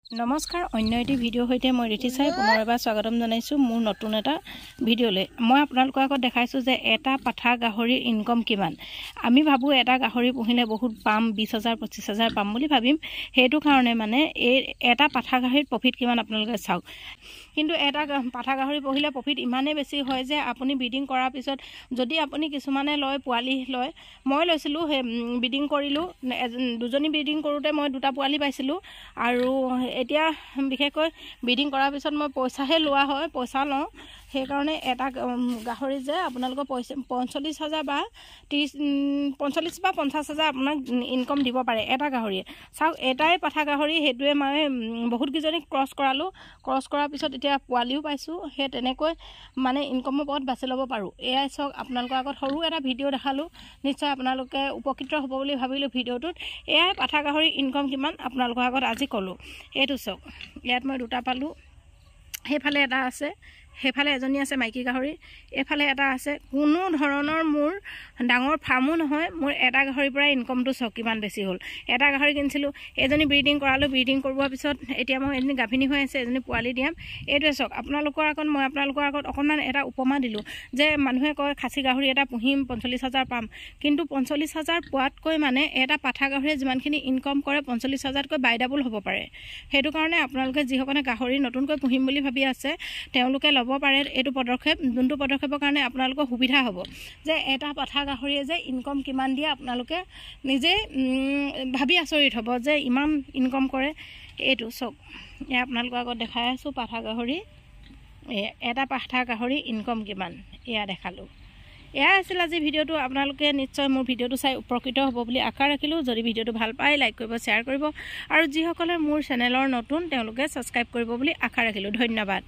নমস্কাৰ অন্য এটি ভিডিঅ হৈতে মই ৰিঠি চাই পুনৰ এবাৰ স্বাগতম জনাইছো মোৰ নতুন এটা ভিডিঅলে মই আপোনালোকৰ আগত দেখাইছো যে এটা পাঠা গাহৰিৰ ইনকাম কিমান আমি ভাবো এটা গাহৰি পুহিলে বহুত পাম 20000 25000 পাম বুলি ভাবিম হেতু কাৰণে মানে এই এটা পাঠা গাহৰিৰ প্ৰফিট কিমান আপোনালোকে চাওক কিন্তু এটা পাঠা গাহৰি পুহিলে প্ৰফিট ইমানে বেছি হয় যে আপুনি ব্ৰিডিং কৰাৰ পিছত যদি আপুনি কিছুমানে লয় পোৱালি লয় মই লৈছিলো হে ব্ৰিডিং কৰিলো দুজনী ব্ৰিডিং কৰোতে মই দুটা পোৱালি পাইছিলো আৰু এতিয়া বিশেষকৈ ব্ৰিডিং কৰাৰ পিছত মই পইচাহে লোৱা হয় পইচা লওঁ সেই কাৰণে এটা গাহৰি যে আপোনালোকৰ পইচা 45000 বা 45 বা 50000 আপোনাক ইনকাম দিব পাৰে এটা গাহৰিয়ে চাওক এটাই পাঠা গাহৰি হেতুৱে মই বহুত কিজনী ক্ৰস কৰাৰ পিছত এতিয়া পোৱালিও পাইছো হে তেনেকৈ মানে ইনকামৰ পথ বাছি ল'ব পাৰো এয়াই চাওক আপোনালোকৰ আগত সৰু এটা ভিডিঅ দেখালো নিশ্চয় আপোনালোকে উপকৃত হ'ব বুলি ভাবিলো ভিডিঅটোত এয়াই পাঠা গাহৰি ইনকাম কিমান আপোনালোকৰ আগত আজি কলো এটো চাওক ইয়াত মই দুটা পালো হেফালে এটা আছে হেফালে এজনী আছে মাইকী গাহৰি এফালে এটা আছে কোনো ধৰণৰ মোৰ ডাঙৰ ফাৰ্মো নহয় মোৰ এটা গাহৰিৰ পৰা ইনকামটো চাওক কিমান বেছি হ'ল এটা গাহৰি কিনছিলো এজনী ব্ৰিডিং কৰালো ব্ৰিডিং কৰোৱাৰ পিছত এতিয়া মই এজনী গাভিনী হৈ আছে এজনী পোৱালি দিয়াম এইটোৱে চাওক আপোনালোকৰ আগত অকণমান এটা উপমা দিলো যে মানুহে কয় খাচী গাহৰি এটা পুহিম 45000 পাম কিন্তু 45000 পোৱাতকৈ মানে এটা পাঠা গাহৰিয়ে যিমানখিনি ইনকাম কৰে 45000 কৈ বাই ডাবল হ'ব পাৰে হেতু কাৰণে আপোনালোকে যিসকলে গাহৰি নতুনকৈ পুহিম বুলি ভাবি আছে তেওঁলোকে ল'ব পাৰে এটো পদক্ষেপ দুনটো পদক্ষেপৰ কাৰণে আপোনালোকৰ সুবিধা হ'ব যে এটা পাঠা গাহৰিয়ে যে ইনকাম কিমান দিয়ে আপোনালোকে নিজে ভাবি আচৰিত হ'ব যে ইমান ইনকাম কৰে এটো চক এ আপোনালোকৰ আগত দেখাই আছো পাঠা গাহৰি এটা পাঠা গাহৰি ইনকাম কিমান এয়া দেখালো এয়া আছিল আজি ভিডিঅটো আপোনালোকে নিশ্চয় মোৰ ভিডিঅটো চাই উপকৃত হ'ব বুলি আশা ৰাখিলো যদি ভিডিঅটো ভাল পায় লাইক কৰিব শেয়াৰ কৰিব আৰু যিসকলে মোৰ চেনেলৰ নতুন তেওঁলোকে সাবস্ক্ৰাইব কৰিব বুলি আশা ৰাখিলো ধন্যবাদ।